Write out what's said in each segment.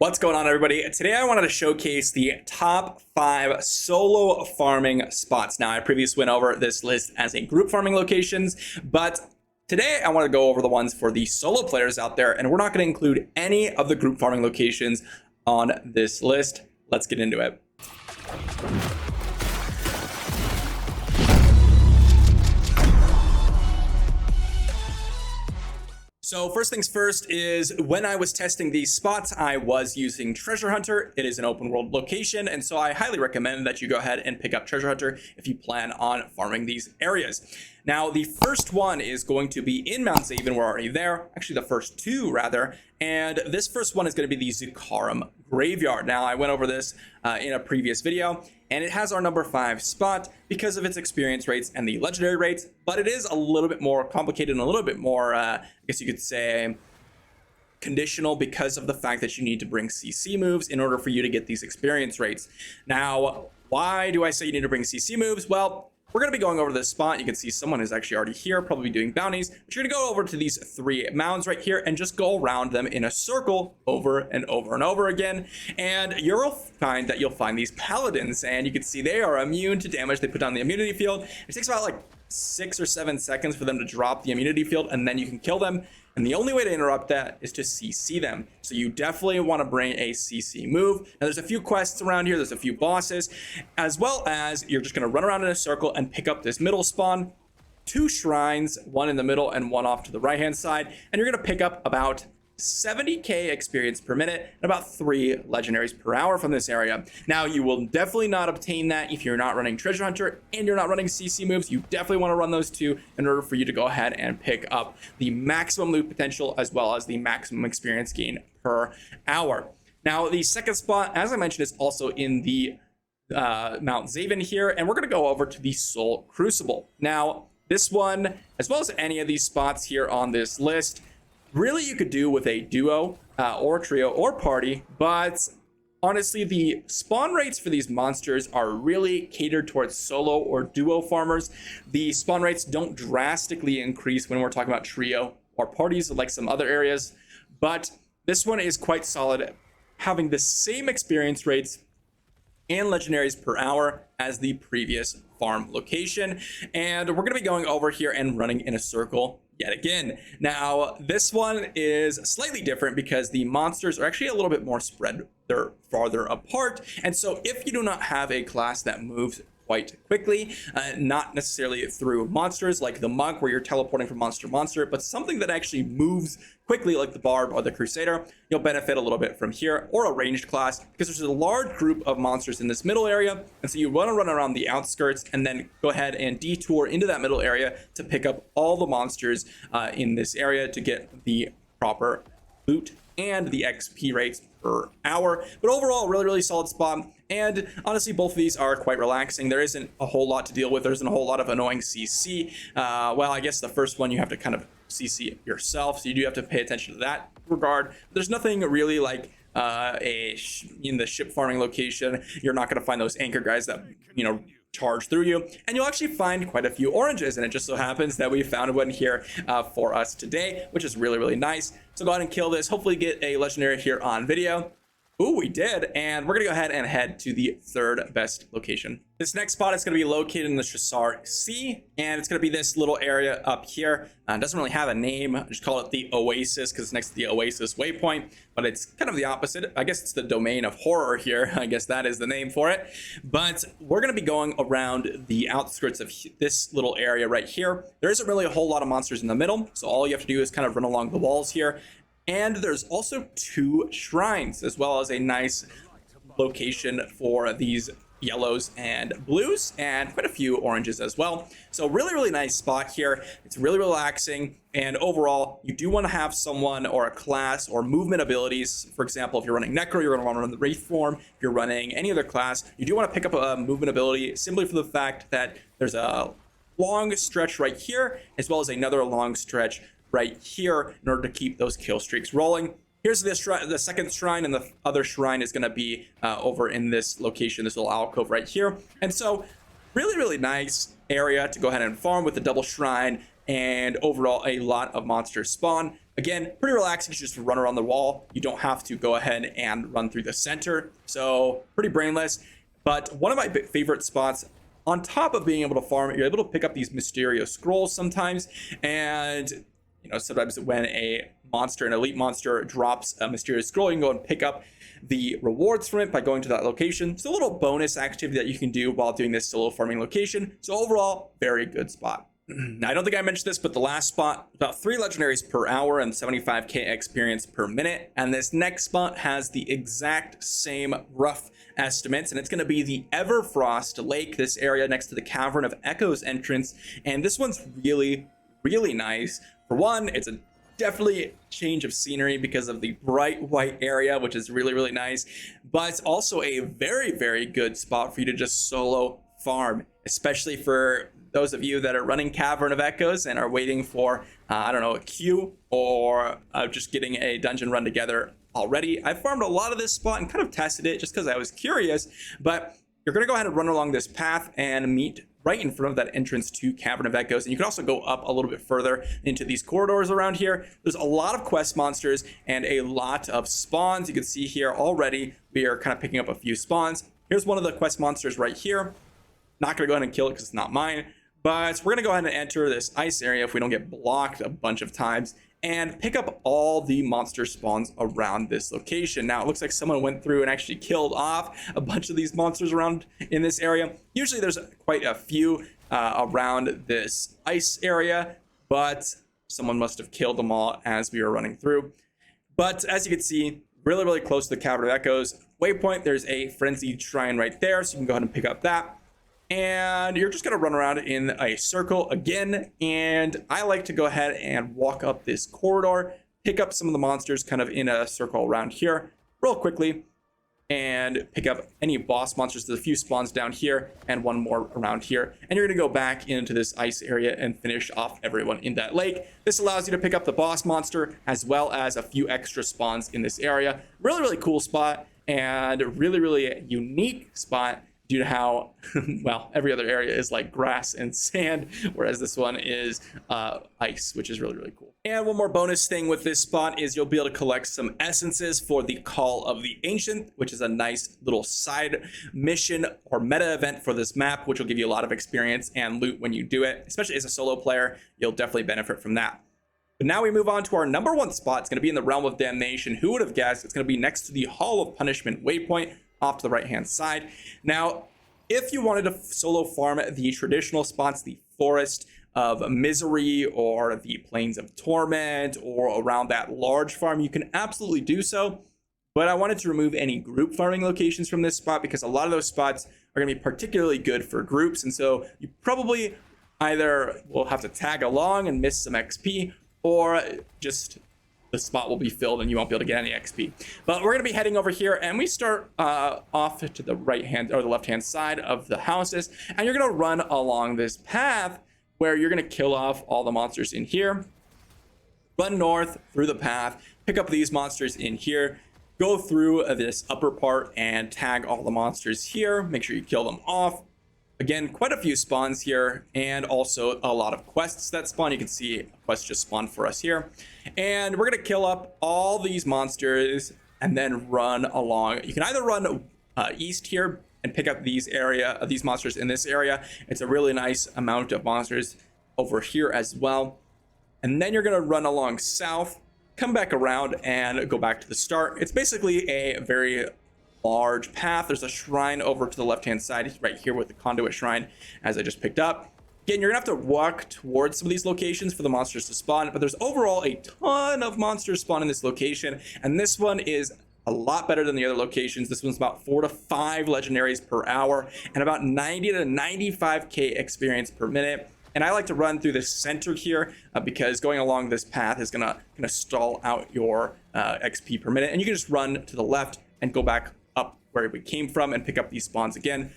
What's going on, everybody? Today I wanted to showcase the top 5 solo farming spots. Now, I previously went over this list as a group farming locations, but today I want to go over the ones for the solo players out there, and we're not going to include any of the group farming locations on this list. Let's get into it. So first things first is when I was testing these spots, I was using Treasure Hunter. It is an open world location, and so I highly recommend that you go ahead and pick up Treasure Hunter if you plan on farming these areas. Now, the first one is going to be in Mount Zavain. We're already there. Actually, the first two, rather. And this first one is going to be the Zikarum Graveyard. Now, I went over this in a previous video, and it has our number 5 spot because of its experience rates and the legendary rates, but it is a little bit more complicated and a little bit more, I guess you could say, conditional because of the fact that you need to bring CC moves in order for you to get these experience rates. Now, why do I say you need to bring CC moves? Well, we're going to be going over this spot. You can see someone is actually already here, probably doing bounties. But you're going to go over to these 3 mounds right here and just go around them in a circle over and over and over again. And you'll find that you'll find these paladins, and you can see they are immune to damage. They put down the immunity field. It takes about like 6 or 7 seconds for them to drop the immunity field, and then you can kill them. And the only way to interrupt that is to CC them. So you definitely want to bring a CC move. Now, there's a few quests around here. There's a few bosses, as well as you're just going to run around in a circle and pick up this middle spawn. 2 shrines, one in the middle and one off to the right-hand side. And you're going to pick up about 70k experience per minute and about 3 legendaries per hour from this area. Now, you will definitely not obtain that if you're not running Treasure Hunter and you're not running CC moves. You definitely want to run those 2 in order for you to go ahead and pick up the maximum loot potential as well as the maximum experience gain per hour. Now, the second spot, as I mentioned, is also in the Mount Zavain here, and we're going to go over to the Soul Crucible. Now, this one, as well as any of these spots here on this list, really you could do with a duo or trio or party, but honestly, the spawn rates for these monsters are really catered towards solo or duo farmers. The spawn rates don't drastically increase when we're talking about trio or parties like some other areas, but this one is quite solid, having the same experience rates and legendaries per hour as the previous farm location. And we're going to be going over here and running in a circle yet again. Now, this one is slightly different because the monsters are actually a little bit more spread. They're farther apart. And so if you do not have a class that moves quite quickly, not necessarily through monsters like the monk where you're teleporting from monster to monster, but something that actually moves quickly like the bard or the crusader, you'll benefit a little bit from here, or a ranged class, because there's a large group of monsters in this middle area, and so you want to run around the outskirts and then go ahead and detour into that middle area to pick up all the monsters in this area to get the proper loot and the XP rates per hour. But overall, really solid spot. And honestly, both of these are quite relaxing. There isn't a whole lot to deal with. There isn't a whole lot of annoying CC. Well, I guess the first one you have to kind of CC yourself, so you do have to pay attention to that regard. There's nothing really like in the ship farming location. You're not going to find those anchor guys that, you know, charge through you, and you'll actually find quite a few oranges, and it just so happens that we found one here for us today, which is really nice. So go ahead and kill this, hopefully get a legendary here on video. Ooh, we did, and we're gonna go ahead and head to the 3rd best location. This next spot is gonna be located in the Shassar Sea, and it's gonna be this little area up here. It doesn't really have a name. I just call it the Oasis because it's next to the Oasis waypoint, but it's kind of the opposite. I guess it's the domain of horror here. I guess that is the name for it. But we're gonna be going around the outskirts of this little area right here. There isn't really a whole lot of monsters in the middle, so all you have to do is kind of run along the walls here. And there's also 2 shrines, as well as a nice location for these yellows and blues, and quite a few oranges as well. So really nice spot here. It's really relaxing, and overall, you do want to have someone or a class or movement abilities. For example, if you're running Necro, you're going to want to run the Wraith form. If you're running any other class, you do want to pick up a movement ability simply for the fact that there's a long stretch right here, as well as another long stretch right here in order to keep those kill streaks rolling. Here's the second shrine, and the other shrine is going to be over in this location, this little alcove right here. And so really nice area to go ahead and farm with the double shrine. and overall a lot of monsters spawn. Again, pretty relaxing to just run around the wall. You don't have to go ahead and run through the center, so pretty brainless. But one of my favorite spots, on top of being able to farm, you're able to pick up these mysterious scrolls sometimes, and sometimes when an elite monster drops a mysterious scroll, you can go and pick up the rewards from it by going to that location. It's a little bonus activity that you can do while doing this solo farming location. So overall, very good spot. Now, I don't think I mentioned this, but the last spot, about 3 legendaries per hour and 75k experience per minute. And this next spot has the exact same rough estimates, and it's going to be the Everfrost Lake, this area next to the Cavern of Echoes entrance. And this one's really, really nice. For one, it's a definitely change of scenery because of the bright white area, which is really, really nice. But it's also a very, very good spot for you to just solo farm, especially for those of you that are running Cavern of Echoes and are waiting for, I don't know, a queue or just getting a dungeon run together already. I farmed a lot of this spot and kind of tested it just because I was curious, but you're going to go ahead and run along this path and meet right in front of that entrance to Cavern of Echoes. And you can also go up a little bit further into these corridors around here. There's a lot of quest monsters and a lot of spawns. You can see here already, we are kind of picking up a few spawns. Here's one of the quest monsters right here. Not going to go ahead and kill it because it's not mine. But we're going to go ahead and enter this ice area if we don't get blocked a bunch of times and pick up all the monster spawns around this location. Now, it looks like someone went through and actually killed off a bunch of these monsters around in this area. Usually there's quite a few around this ice area, but someone must have killed them all as we were running through. But as you can see, really, really close to the Cavern of Echoes waypoint, there's a frenzied shrine right there, so you can go ahead and pick up that. And you're just going to run around in a circle again. And I like to go ahead and walk up this corridor, pick up some of the monsters kind of in a circle around here real quickly, and pick up any boss monsters. There's a few spawns down here and one more around here. And you're going to go back into this ice area and finish off everyone in that lake. This allows you to pick up the boss monster as well as a few extra spawns in this area. Really, really cool spot and really, really unique spot, due to how, well, every other area is like grass and sand, whereas this one is ice, which is really, really cool. And one more bonus thing with this spot is you'll be able to collect some essences for the Call of the Ancient, which is a nice little side mission or meta event for this map, which will give you a lot of experience and loot when you do it. Especially as a solo player, you'll definitely benefit from that. But now we move on to our number 1 spot. It's going to be in the Realm of Damnation. Who would have guessed? It's going to be next to the Hall of Punishment waypoint, off to the right hand side. Now, if you wanted to solo farm the traditional spots, the Forest of Misery or the Plains of Torment or around that large farm, you can absolutely do so. But I wanted to remove any group farming locations from this spot because a lot of those spots are going to be particularly good for groups. And so you probably either will have to tag along and miss some XP, or just the spot will be filled and you won't be able to get any XP. But we're going to be heading over here, and we start off to the right hand or the left hand side of the houses, and you're going to run along this path where you're going to kill off all the monsters in here. Run north through the path, pick up these monsters in here, go through this upper part and tag all the monsters here. Make sure you kill them off. Again, quite a few spawns here, and also a lot of quests that spawn. You can see a quest just spawned for us here. And we're going to kill up all these monsters and then run along. You can either run east here and pick up these monsters in this area. It's a really nice amount of monsters over here as well. And then you're going to run along south, come back around, and go back to the start. It's basically a very large path. There's a shrine over to the left hand side right here with the conduit shrine, as I just picked up. Again, you're gonna have to walk towards some of these locations for the monsters to spawn, but there's overall a ton of monsters spawn in this location, and this one is a lot better than the other locations. This one's about 4 to 5 legendaries per hour and about 90 to 95k experience per minute. And I like to run through the center here because going along this path is gonna stall out your XP per minute, and you can just run to the left and go back up where we came from and pick up these spawns again.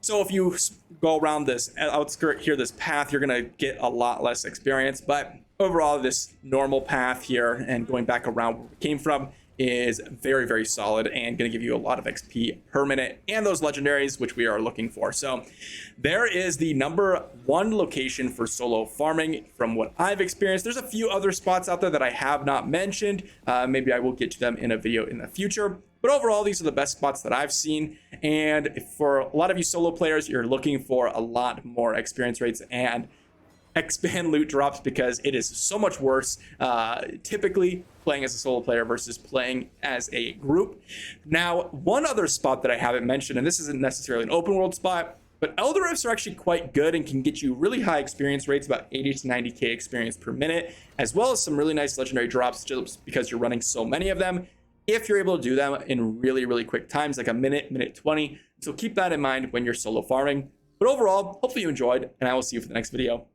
So if you go around this outskirt here, this path, you're gonna get a lot less experience, but overall this normal path here and going back around where we came from is very, very solid and going to give you a lot of XP per minute and those legendaries, which we are looking for. So there is the #1 location for solo farming from what I've experienced. There's a few other spots out there that I have not mentioned. Maybe I will get to them in a video in the future. But overall, these are the best spots that I've seen. And for a lot of you solo players, you're looking for a lot more experience rates and expand loot drops, because it is so much worse typically playing as a solo player versus playing as a group. Now, one other spot that I haven't mentioned, and this isn't necessarily an open world spot, but Elder Rifts are actually quite good and can get you really high experience rates, about 80 to 90k experience per minute, as well as some really nice legendary drops just because you're running so many of them, if you're able to do them in really, really quick times, like a minute 20. So keep that in mind when you're solo farming. But overall, hopefully you enjoyed, and I will see you for the next video.